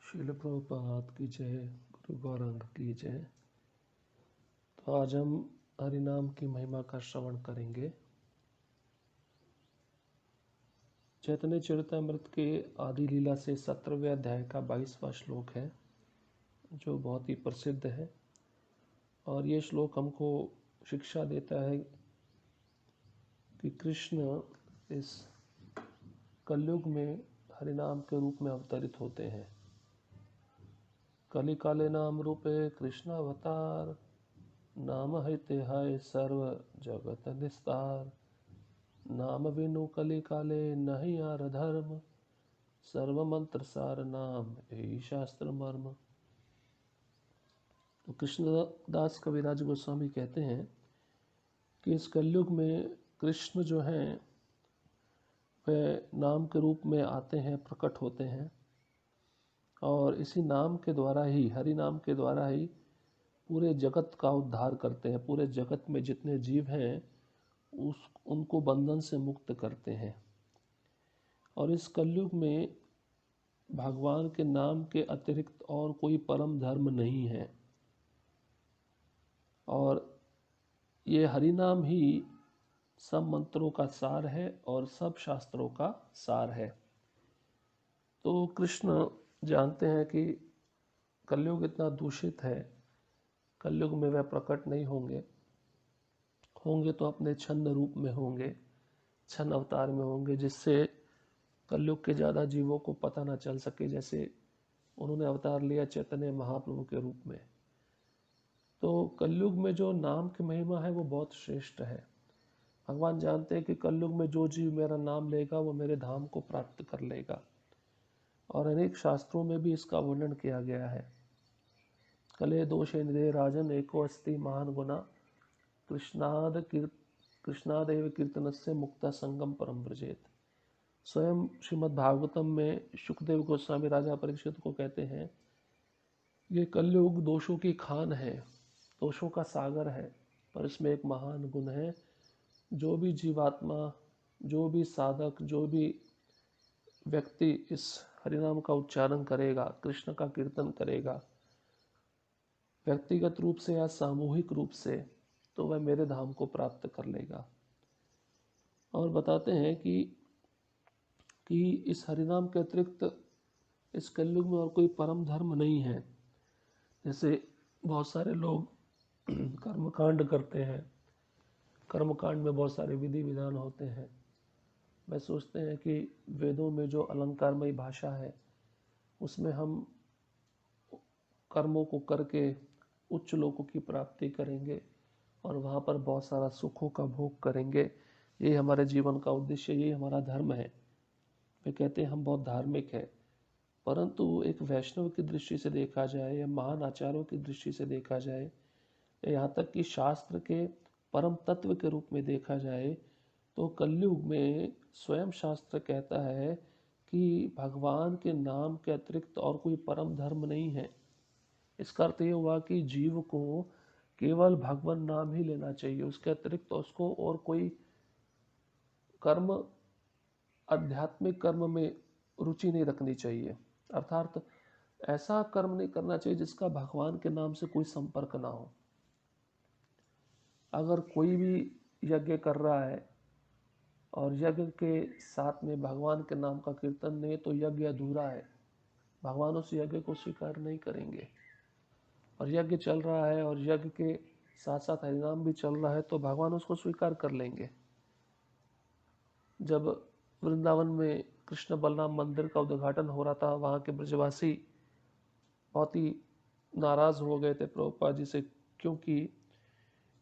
श्रील प्रभुपाद की जय। गुरु गौरंग की जय। तो आज हम हरिनाम की महिमा का श्रवण करेंगे। चैतन्य चरितमृत के आदि लीला से 17वें अध्याय का 22वां श्लोक है, जो बहुत ही प्रसिद्ध है। और ये श्लोक हमको शिक्षा देता है कि कृष्ण इस कलयुग में हरिनाम के रूप में अवतरित होते हैं। कली काले नाम रूपे कृष्ण अवतार, नाम है तिहाय सर्व जगत निस्तार। नाम बिनु कली काले नहीं आर धर्म, सर्व मंत्र सार नाम यही शास्त्र मर्म। तो कृष्णदास कविराज गोस्वामी कहते हैं कि इस कलयुग में कृष्ण जो हैं वह नाम के रूप में आते हैं, प्रकट होते हैं। और इसी नाम के द्वारा ही, हरि नाम के द्वारा ही पूरे जगत का उद्धार करते हैं। पूरे जगत में जितने जीव हैं उनको बंधन से मुक्त करते हैं। और इस कलयुग में भगवान के नाम के अतिरिक्त और कोई परम धर्म नहीं है। और ये हरि नाम ही सब मंत्रों का सार है और सब शास्त्रों का सार है। तो कृष्ण जानते हैं कि कलयुग इतना दूषित है, कलयुग में वह प्रकट नहीं होंगे तो अपने छंद रूप में होंगे, छंद अवतार में होंगे, जिससे कलयुग के ज़्यादा जीवों को पता ना चल सके। जैसे उन्होंने अवतार लिया चैतन्य महाप्रभु के रूप में। तो कलयुग में जो नाम की महिमा है वो बहुत श्रेष्ठ है। भगवान जानते हैं कि कलयुग में जो जीव मेरा नाम लेगा वो मेरे धाम को प्राप्त कर लेगा। और अनेक शास्त्रों में भी इसका वर्णन किया गया है। कले दोषे निधे राजन एको अस्ति महान गुना, कृष्णादेव कीर्तन से मुक्ता संगम परम व्रजेत। स्वयं श्रीमद् भागवतम में शुकदेव गोस्वामी राजा परीक्षित को कहते हैं, ये कलयुग दोषों की खान है, दोषों का सागर है, पर इसमें एक महान गुण है। जो भी जीवात्मा, जो भी साधक, जो भी व्यक्ति इस हरिनाम का उच्चारण करेगा, कृष्ण का कीर्तन करेगा, व्यक्तिगत रूप से या सामूहिक रूप से, तो वह मेरे धाम को प्राप्त कर लेगा। और बताते हैं कि इस हरिनाम के अतिरिक्त इस कलयुग में और कोई परम धर्म नहीं है। जैसे बहुत सारे लोग कर्मकांड करते हैं, कर्मकांड में बहुत सारे विधि विधान होते हैं। वह सोचते हैं कि वेदों में जो अलंकारमयी भाषा है उसमें हम कर्मों को करके उच्च लोकों की प्राप्ति करेंगे और वहाँ पर बहुत सारा सुखों का भोग करेंगे। यही हमारे जीवन का उद्देश्य, यही हमारा धर्म है। वे कहते हैं हम बहुत धार्मिक है। परंतु एक वैष्णव की दृष्टि से देखा जाए या महान आचार्यों की दृष्टि से देखा जाए, यहाँ तक कि शास्त्र के परम तत्व के रूप में देखा जाए, तो कलयुग में स्वयं शास्त्र कहता है कि भगवान के नाम के अतिरिक्त और कोई परम धर्म नहीं है। इसका अर्थ ये हुआ कि जीव को केवल भगवान नाम ही लेना चाहिए, उसके अतिरिक्त उसको और कोई कर्म, आध्यात्मिक कर्म में रुचि नहीं रखनी चाहिए। अर्थात ऐसा कर्म नहीं करना चाहिए जिसका भगवान के नाम से कोई संपर्क ना हो। अगर कोई भी यज्ञ कर रहा है और यज्ञ के साथ में भगवान के नाम का कीर्तन नहीं, तो यज्ञ अधूरा है, भगवान उस यज्ञ को स्वीकार नहीं करेंगे। और यज्ञ चल रहा है और यज्ञ के साथ साथ हरिनाम भी चल रहा है, तो भगवान उसको स्वीकार कर लेंगे। जब वृंदावन में कृष्ण बलराम मंदिर का उद्घाटन हो रहा था, वहाँ के ब्रजवासी बहुत ही नाराज़ हो गए थे प्रभुपाद जी से, क्योंकि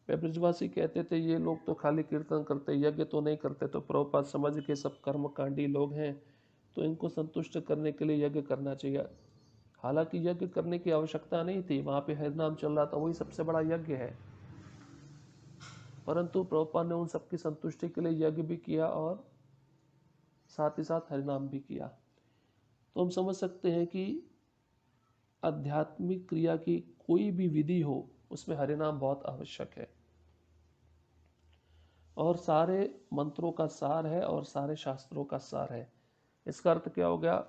वे ब्रजवासी कहते थे ये लोग तो खाली कीर्तन करते, यज्ञ तो नहीं करते। तो प्रभुपाद समझ के सब कर्मकांडी लोग हैं, तो इनको संतुष्ट करने के लिए यज्ञ करना चाहिए। हालांकि यज्ञ करने की आवश्यकता नहीं थी, वहाँ पे हरिनाम चल रहा था, वही सबसे बड़ा यज्ञ है। परंतु प्रभुपाद ने उन सबकी संतुष्टि के लिए यज्ञ भी किया और साथ ही साथ हरिनाम भी किया। तो हम समझ सकते हैं कि आध्यात्मिक क्रिया की कोई भी विधि हो, उसमें हरिनाम बहुत आवश्यक है। और सारे मंत्रों का सार है और सारे शास्त्रों का सार है। इसका अर्थ क्या हो गया?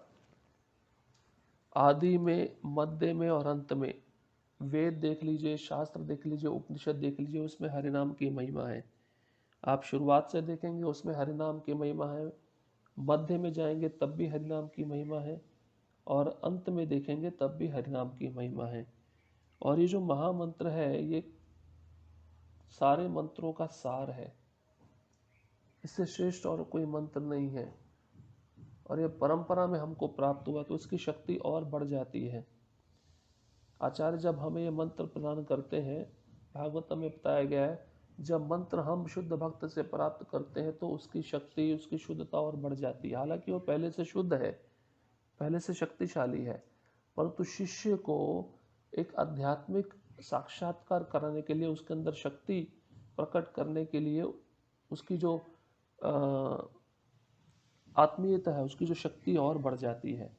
आदि में, मध्य में और अंत में, वेद देख लीजिए, शास्त्र देख लीजिए, उपनिषद देख लीजिए, उसमें हरिनाम की महिमा है। आप शुरुआत से देखेंगे उसमें हरिनाम की महिमा है, मध्य में जाएंगे तब भी हरिनाम की महिमा है, और अंत में देखेंगे तब भी हरिनाम की महिमा है। और ये जो महामंत्र है ये सारे मंत्रों का सार है, इससे श्रेष्ठ और कोई मंत्र नहीं है, और ये परंपरा में हमको प्राप्त हुआ तो इसकी शक्ति और बढ़ जाती है। आचार्य जब हमें ये मंत्र प्रदान करते हैं, भागवतम में बताया गया है, जब मंत्र हम शुद्ध भक्त से प्राप्त करते हैं तो उसकी शक्ति, उसकी शुद्धता और बढ़ जाती है। हालांकि वो पहले से शुद्ध है, पहले से शक्तिशाली है, परंतु शिष्य को एक आध्यात्मिक साक्षात्कार कराने के लिए, उसके अंदर शक्ति प्रकट करने के लिए, उसकी जो आत्मीयता है, उसकी जो शक्ति और बढ़ जाती है।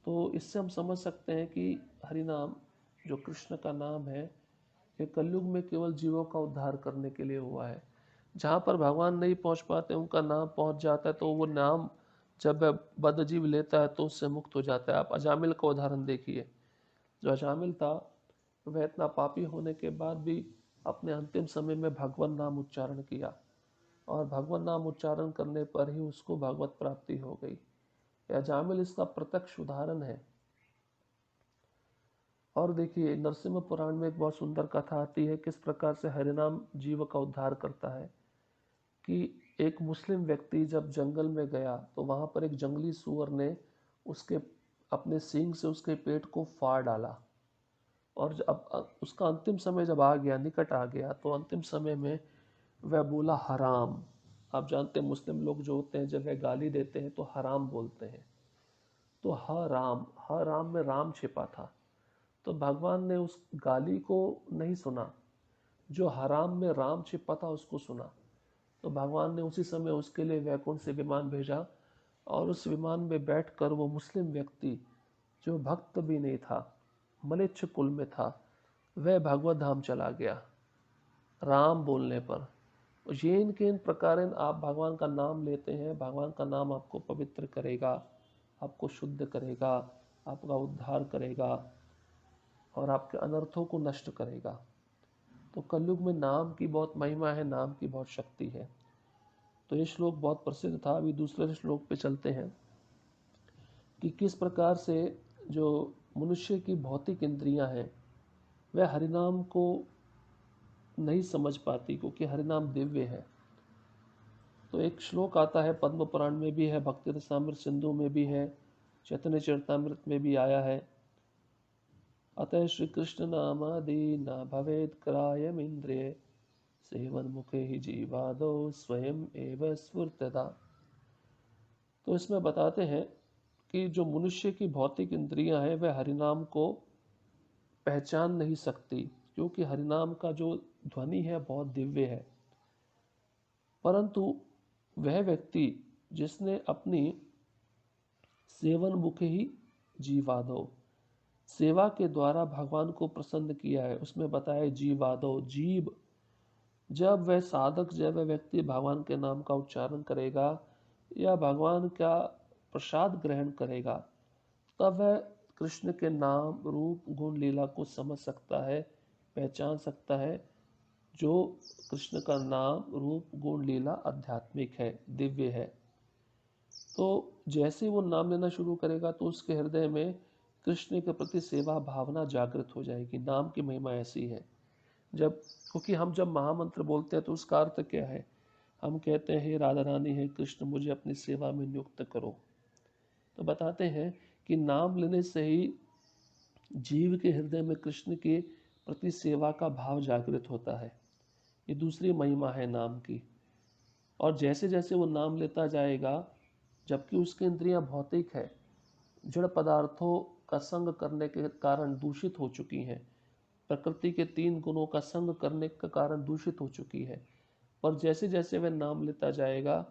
तो इससे हम समझ सकते हैं कि हरिनाम जो कृष्ण का नाम है, ये कलयुग में केवल जीवों का उद्धार करने के लिए हुआ है। जहाँ पर भगवान नहीं पहुँच पाते, उनका नाम पहुँच जाता है, तो वो नाम जब बद्धजीव लेता है तो उससे मुक्त हो जाता है। आप अजामिल का उदाहरण देखिए। जो अजामिल था वह इतना पापी होने के बाद भी अपने अंतिम समय में भगवान नाम उच्चारण किया, और भगवान नाम उच्चारण करने पर ही उसको भगवत प्राप्ति हो गई। अजामिल इसका प्रत्यक्ष उदाहरण है। और देखिए नरसिम्हा पुराण में एक बहुत सुंदर कथा आती है, किस प्रकार से हरिनाम जीव का उद्धार करता है। कि एक मुस्लिम व्यक्ति जब जंगल में गया तो वहां पर एक जंगली सूअर ने उसके अपने सींग से उसके पेट को फाड़ डाला, और अब उसका अंतिम समय जब आ गया, निकट आ गया, तो अंतिम समय में वह बोला हराम। आप जानते हैं मुस्लिम लोग जो होते हैं जब वह गाली देते हैं तो हराम बोलते हैं। तो ह राम में राम छिपा था। तो भगवान ने उस गाली को नहीं सुना, जो हराम में राम छिपा था उसको सुना। तो भगवान ने उसी समय उसके लिए वैकुंठ से विमान भेजा, और उस विमान में बैठकर वो मुस्लिम व्यक्ति जो भक्त भी नहीं था, मलेच्छ कुल में था, वह भगवत धाम चला गया राम बोलने पर। ये इनके इन प्रकार आप भगवान का नाम लेते हैं, भगवान का नाम आपको पवित्र करेगा, आपको शुद्ध करेगा, आपका उद्धार करेगा और आपके अनर्थों को नष्ट करेगा। तो कलयुग में नाम की बहुत महिमा है, नाम की बहुत शक्ति है। तो ये श्लोक बहुत प्रसिद्ध था। अभी दूसरे श्लोक पे चलते हैं कि किस प्रकार से जो मनुष्य की भौतिक इंद्रियां हैं वह हरिनाम को नहीं समझ पाती, क्योंकि हरिनाम दिव्य है। तो एक श्लोक आता है, पद्म पुराण में भी है, भक्ति रसामृत सिंधु में भी है, चैतन्य चरितामृत में भी आया है। अतः श्री कृष्ण नामादि न भवेद क्रायम इंद्रिय, सेवन मुखे ही जीवादो स्वयं एव स्फुर्तदा। तो इसमें बताते हैं कि जो मनुष्य की भौतिक इंद्रियां हैं वह हरिनाम को पहचान नहीं सकती, क्योंकि हरिनाम का जो ध्वनि है बहुत दिव्य है। परंतु वह व्यक्ति जिसने अपनी सेवन मुखे ही जीवादो, सेवा के द्वारा भगवान को प्रसन्न किया है, उसमें बताया जीवादो, जीव। जब वह साधक, जब वह व्यक्ति भगवान के नाम का उच्चारण करेगा या भगवान का प्रसाद ग्रहण करेगा, तब वह कृष्ण के नाम, रूप, गुण, लीला को समझ सकता है, पहचान सकता है। जो कृष्ण का नाम, रूप, गुण, लीला आध्यात्मिक है, दिव्य है। तो जैसे वो नाम लेना शुरू करेगा तो उसके हृदय में कृष्ण के प्रति सेवा भावना जागृत हो जाएगी। नाम की महिमा ऐसी है। जब, क्योंकि हम जब महामंत्र बोलते हैं तो उसका अर्थ क्या है? हम कहते हैं हे राधा रानी, हे कृष्ण, मुझे अपनी सेवा में नियुक्त करो। तो बताते हैं कि नाम लेने से ही जीव के हृदय में कृष्ण के प्रति सेवा का भाव जागृत होता है। ये दूसरी महिमा है नाम की। और जैसे जैसे वो नाम लेता जाएगा, जबकि उसकी इंद्रियां भौतिक है, जड़ पदार्थों का संग करने के कारण दूषित हो चुकी हैं, प्रकृति के 3 गुणों का संग करने के कारण दूषित हो चुकी है, पर जैसे जैसे वह नाम लेता जाएगा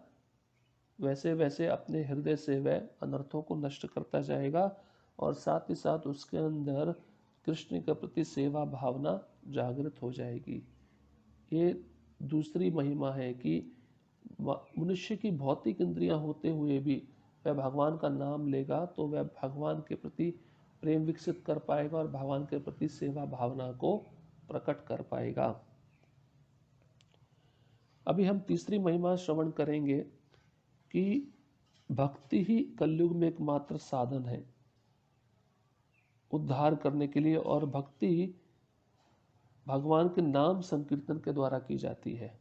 वैसे वैसे अपने हृदय से वह अनर्थों को नष्ट करता जाएगा, और साथ ही साथ उसके अंदर कृष्ण के प्रति सेवा भावना जागृत हो जाएगी। ये दूसरी महिमा है कि मनुष्य की भौतिक इंद्रियां होते हुए भी वह भगवान का नाम लेगा तो वह भगवान के प्रति प्रेम विकसित कर पाएगा और भगवान के प्रति सेवा भावना को प्रकट कर पाएगा। अभी हम तीसरी महिमा श्रवण करेंगे कि भक्ति ही कलयुग में एकमात्र साधन है उद्धार करने के लिए, और भक्ति भगवान के नाम संकीर्तन के द्वारा की जाती है।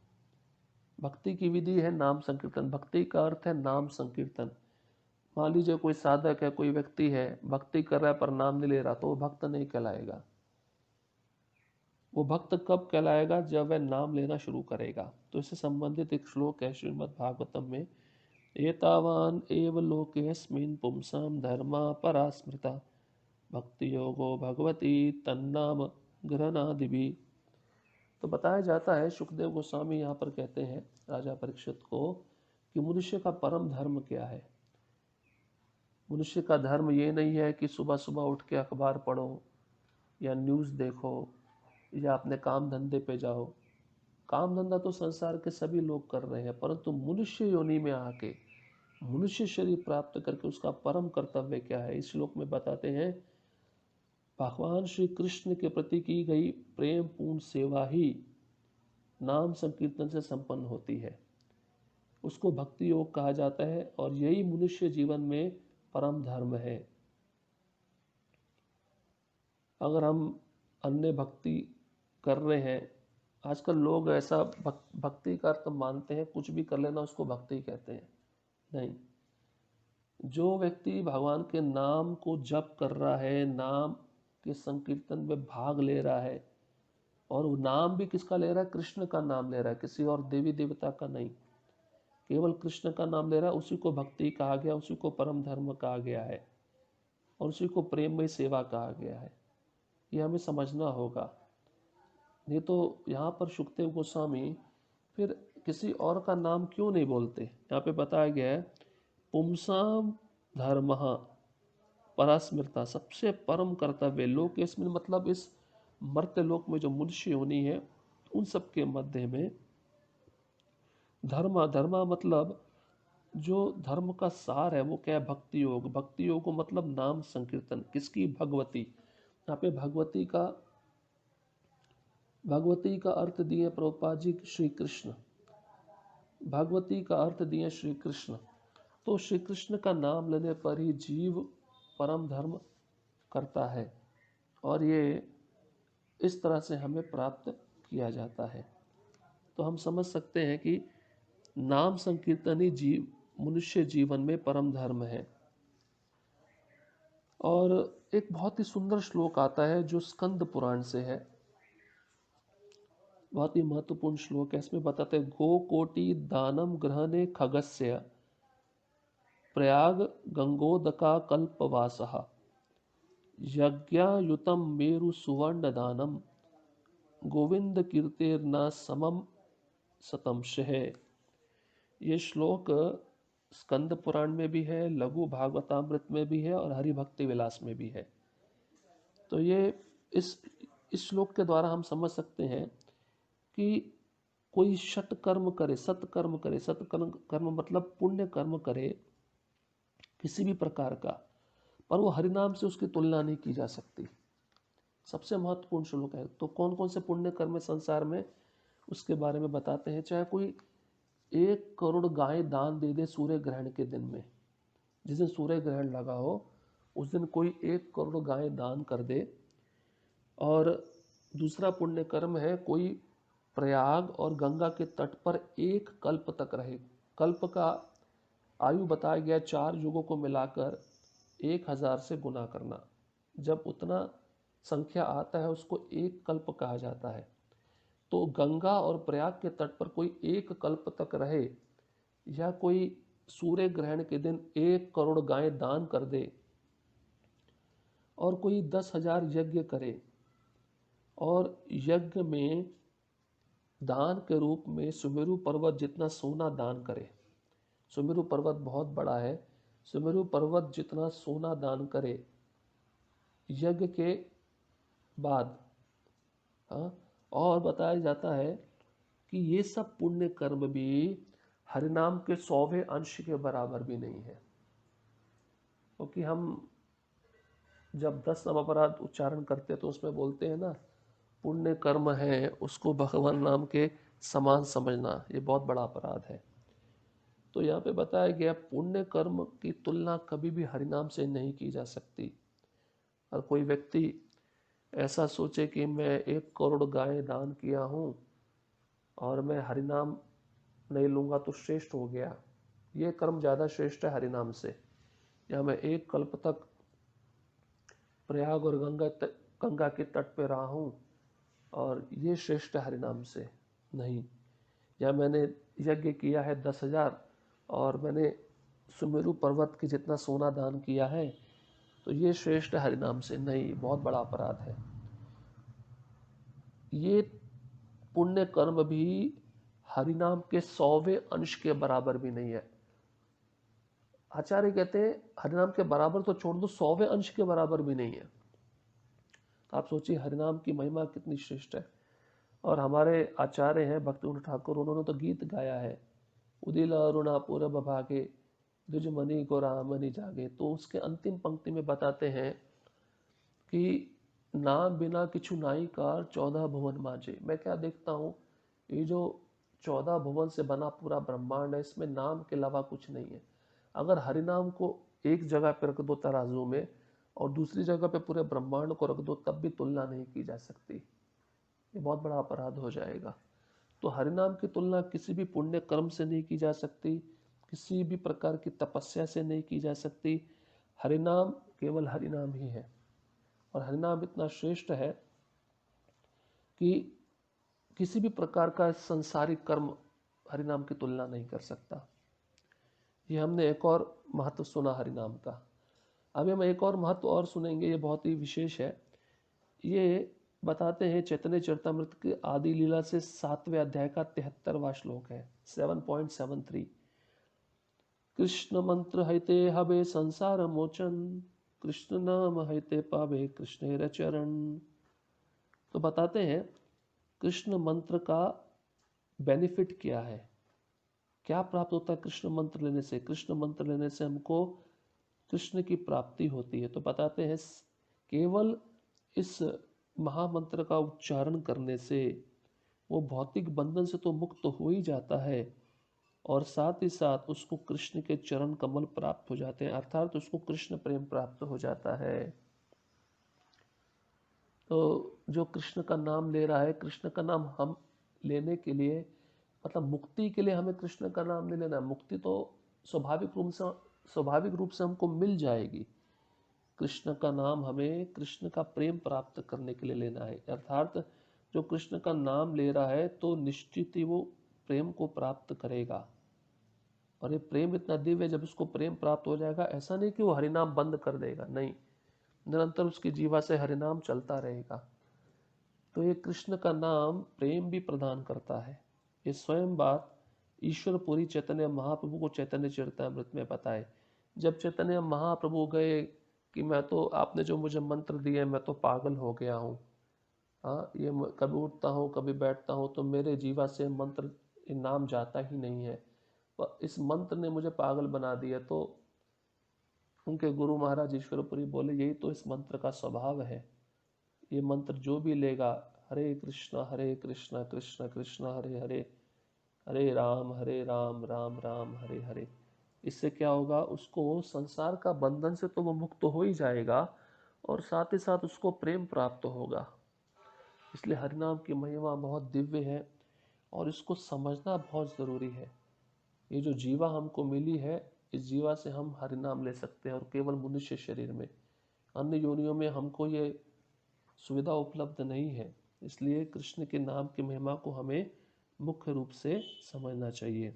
भक्ति की विधि है नाम संकीर्तन। भक्ति का अर्थ है नाम संकीर्तन। मान लीजिए कोई साधक है, कोई व्यक्ति है, भक्ति कर रहा है पर नाम नहीं ले रहा, तो वो भक्त नहीं कहलाएगा। वो भक्त कब कहलाएगा? जब वह नाम लेना शुरू करेगा। तो इससे संबंधित एक श्लोक है श्रीमद् भागवतम में, एतावान एव लोकेस्मिन् पुंसां धर्मा परा स्मृता भक्ति योगो भगवती तन्नाम ग्रहणादिभि। तो बताया जाता है, सुखदेव गोस्वामी यहाँ पर कहते हैं राजा परीक्षित को कि मनुष्य का परम धर्म क्या है। मनुष्य का धर्म ये नहीं है कि सुबह सुबह उठ के अखबार पढ़ो या न्यूज़ देखो या अपने काम धंधे पे जाओ। काम धंधा तो संसार के सभी लोग कर रहे हैं, परंतु मनुष्य योनि में आके मनुष्य शरीर प्राप्त करके उसका परम कर्तव्य क्या है, इस श्लोक में बताते हैं। भगवान श्री कृष्ण के प्रति की गई प्रेम पूर्ण सेवा ही नाम संकीर्तन से संपन्न होती है। उसको भक्ति योग कहा जाता है और यही मनुष्य जीवन में परम धर्म है। अगर हम अन्य भक्ति कर रहे हैं, आजकल लोग ऐसा भक्ति का अर्थ मानते हैं कुछ भी कर लेना उसको भक्ति कहते हैं। नहीं, जो व्यक्ति भगवान के नाम को जप कर रहा है, नाम के संकीर्तन में भाग ले रहा है, और वो नाम भी किसका ले रहा है? कृष्ण का नाम ले रहा है, किसी और देवी देवता का नहीं, केवल कृष्ण का नाम ले रहा है, उसी को भक्ति कहा गया, उसी को परम धर्म कहा गया है और उसी को प्रेममय सेवा कहा गया है। ये हमें समझना होगा। नहीं तो यहाँ पर सुखदेव गोस्वामी फिर किसी और का नाम क्यों नहीं बोलते? यहाँ पे बताया गया है, पुंसाम धर्म परास्मृता, सबसे परम कर्तव्य लोक इसमें, मतलब इस मर्त्य लोक में जो मनुष्य योनि है उन सब के मध्य में धर्म, धर्म मतलब जो धर्म का सार है वो क्या है? भक्ति योग। भक्ति योग को मतलब नाम संकीर्तन। किसकी? भगवती। यहाँ पे भगवती का अर्थ दिए प्रभुपाद जी श्री कृष्ण। भगवती का अर्थ दिए श्री कृष्ण। तो श्री कृष्ण का नाम लेने पर ही जीव परम धर्म करता है और ये इस तरह से हमें प्राप्त किया जाता है। तो हम समझ सकते हैं कि नाम संकीर्तन ही मनुष्य जीवन में परम धर्म है। और एक बहुत ही सुंदर श्लोक आता है जो स्कंद पुराण से है, बहुत ही महत्वपूर्ण श्लोक है। इसमें बताते हैं, गो कोटि दानम ग्रहणे खगस्य प्रयाग गंगोदका कल्पवासः यज्ञायुतम मेरु सुवर्ण दानम गोविंद कीर्तेर्न समम सतंशः। ये श्लोक स्कंद पुराण में भी है, लघु भागवतामृत में भी है और हरि भक्ति विलास में भी है। तो ये इस श्लोक के द्वारा हम समझ सकते हैं कि कोई सत्कर्म करे, सत्कर्म करे, सत्कर्म मतलब पुण्य कर्म करे किसी भी प्रकार का, पर वो हरिनाम से उसकी तुलना नहीं की जा सकती। सबसे महत्वपूर्ण श्लोक है। तो कौन कौन से पुण्य कर्म है संसार में, उसके बारे में बताते हैं। चाहे कोई 1 करोड़ गाय दान दे दे सूर्य ग्रहण के दिन में, जिस दिन सूर्य ग्रहण लगा हो उस दिन कोई 1 करोड़ गाय दान कर दे। और दूसरा पुण्य कर्म है, कोई प्रयाग और गंगा के तट पर 1 कल्प तक रहे। कल्प का आयु बताया गया 4 युगों को मिलाकर 1000 से गुना करना। जब उतना संख्या आता है उसको 1 कल्प कहा जाता है। तो गंगा और प्रयाग के तट पर कोई 1 कल्प तक रहे, या कोई सूर्य ग्रहण के दिन 1 करोड़ गाय दान कर दे, और कोई 10,000 यज्ञ करे, और यज्ञ में दान के रूप में सुमेरु पर्वत जितना सोना दान करे। सुमेरु पर्वत बहुत बड़ा है, सुमेरु पर्वत जितना सोना दान करे यज्ञ के बाद। हाँ, और बताया जाता है कि ये सब पुण्य कर्म भी हरिनाम के 100वें अंश के बराबर भी नहीं है। क्योंकि हम जब 10 नाम अपराध उच्चारण करते हैं तो उसमें बोलते हैं ना, पुण्य कर्म है उसको भगवान नाम के समान समझना, ये बहुत बड़ा अपराध है। तो यहाँ पे बताया गया पुण्य कर्म की तुलना कभी भी हरिनाम से नहीं की जा सकती। और कोई व्यक्ति ऐसा सोचे कि मैं 1 करोड़ गाय दान किया हूँ और मैं हरिनाम नहीं लूँगा तो श्रेष्ठ हो गया, ये कर्म ज़्यादा श्रेष्ठ है हरिनाम से। या मैं 1 कल्प तक प्रयाग और गंगा के तट पे रहा हूँ और ये श्रेष्ठ है हरिनाम से, नहीं। या मैंने यज्ञ किया है 10,000 और मैंने सुमेरु पर्वत के जितना सोना दान किया है तो ये श्रेष्ठ है हरिनाम से, नहीं, बहुत बड़ा अपराध है। ये पुण्य कर्म भी हरिनाम के 100वें अंश के बराबर भी नहीं है। आचार्य कहते हैं हरिनाम के बराबर तो छोड़ दो, 100वें अंश के बराबर भी नहीं है। तो आप सोचिए हरिनाम की महिमा कितनी श्रेष्ठ है। और हमारे आचार्य हैं भक्तिविनोद ठाकुर, उन्होंने तो गीत गाया है, उदिल अरुणा पूरब भागे द्विजमणि को रामनि जागे। तो उसके अंतिम पंक्ति में बताते हैं कि नाम बिना किछु नाई कार 14 भुवन मांझे। मैं क्या देखता हूँ, ये जो 14 भुवन से बना पूरा ब्रह्मांड है, इसमें नाम के अलावा कुछ नहीं है। अगर हरिनाम को एक जगह पर रख दो तराजू में और दूसरी जगह पे पूरे ब्रह्मांड को रख दो, तब भी तुलना नहीं की जा सकती, ये बहुत बड़ा अपराध हो जाएगा। तो हरिनाम की तुलना किसी भी पुण्य कर्म से नहीं की जा सकती, किसी भी प्रकार की तपस्या से नहीं की जा सकती। हरिनाम केवल हरिनाम ही है। और हरिनाम इतना श्रेष्ठ है कि किसी भी प्रकार का संसारिक कर्म हरिनाम की तुलना नहीं कर सकता। ये हमने एक और महत्व सुना हरिनाम का। अभी हम एक और महत्व और सुनेंगे, ये बहुत ही विशेष है। ये बताते हैं चैतन्य चरितमृत के आदि लीला से 7वें अध्याय का 73वां श्लोक है, 7.73। कृष्ण मंत्र हैते हबे संसार मोचन, कृष्ण नाम हैते पावे कृष्णेर चरण। तो बताते हैं कृष्ण मंत्र का बेनिफिट क्या है, क्या प्राप्त होता है कृष्ण मंत्र लेने से। कृष्ण मंत्र लेने से हमको कृष्ण की प्राप्ति होती है। तो बताते हैं केवल इस महामंत्र का उच्चारण करने से वो भौतिक बंधन से तो मुक्त हो ही जाता है, और साथ ही साथ उसको कृष्ण के चरण कमल प्राप्त हो जाते हैं, अर्थात उसको कृष्ण प्रेम प्राप्त हो जाता है। तो जो कृष्ण का नाम ले रहा है, कृष्ण का नाम हम लेने के लिए, मतलब मुक्ति के लिए हमें कृष्ण का नाम नहीं लेना। मुक्ति तो स्वाभाविक रूप से हमको मिल जाएगी। कृष्ण का नाम हमें कृष्ण का प्रेम प्राप्त करने के लिए लेना है। अर्थात जो कृष्ण का नाम ले रहा है तो निश्चित ही वो प्रेम को प्राप्त करेगा। और ये प्रेम इतना दिव्य है, जब उसको प्रेम प्राप्त हो जाएगा, ऐसा नहीं कि वो हरिनाम बंद कर देगा, नहीं, निरंतर उसकी जीवा से हरिनाम चलता रहेगा। तो ये कृष्ण का नाम प्रेम भी प्रदान करता है। ये स्वयं बात ईश्वर पुरी चैतन्य महाप्रभु को चैतन्य चरितामृत में बताए। जब चैतन्य महाप्रभु गए कि मैं तो, आपने जो मुझे मंत्र दिए मैं तो पागल हो गया हूँ, हाँ, ये कभी उठता हूँ कभी बैठता हूँ तो मेरे जीवा से मंत्र नाम जाता ही नहीं है, इस मंत्र ने मुझे पागल बना दिया। तो उनके गुरु महाराज ईश्वरपुरी बोले यही तो इस मंत्र का स्वभाव है। ये मंत्र जो भी लेगा, हरे कृष्णा कृष्ण कृष्ण हरे हरे, हरे राम राम राम हरे हरे, इससे क्या होगा, उसको संसार का बंधन से तो वो मुक्त हो ही जाएगा और साथ ही साथ उसको प्रेम प्राप्त होगा। इसलिए हरिनाम की महिमा बहुत दिव्य है और इसको समझना बहुत ज़रूरी है। ये जो जीवा हमको मिली है, इस जीवा से हम हरिनाम ले सकते हैं, और केवल मनुष्य शरीर में, अन्य योनियों में हमको ये सुविधा उपलब्ध नहीं है। इसलिए कृष्ण के नाम की महिमा को हमें मुख्य रूप से समझना चाहिए।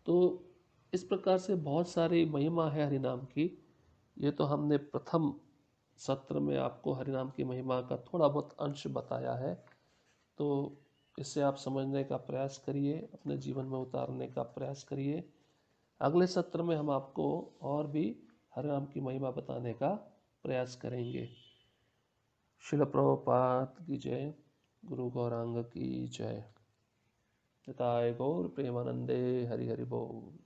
तो इस प्रकार से बहुत सारी महिमा है हरिनाम की। ये तो हमने प्रथम सत्र में आपको हरिनाम की महिमा का थोड़ा बहुत अंश बताया है। तो इससे आप समझने का प्रयास करिए, अपने जीवन में उतारने का प्रयास करिए। अगले सत्र में हम आपको और भी हरिनाम की महिमा बताने का प्रयास करेंगे। शिल प्रभुपाद की जय, गुरु गौरांग की जय। निताय गौर प्रेमानंदे, हरि हरि बोल।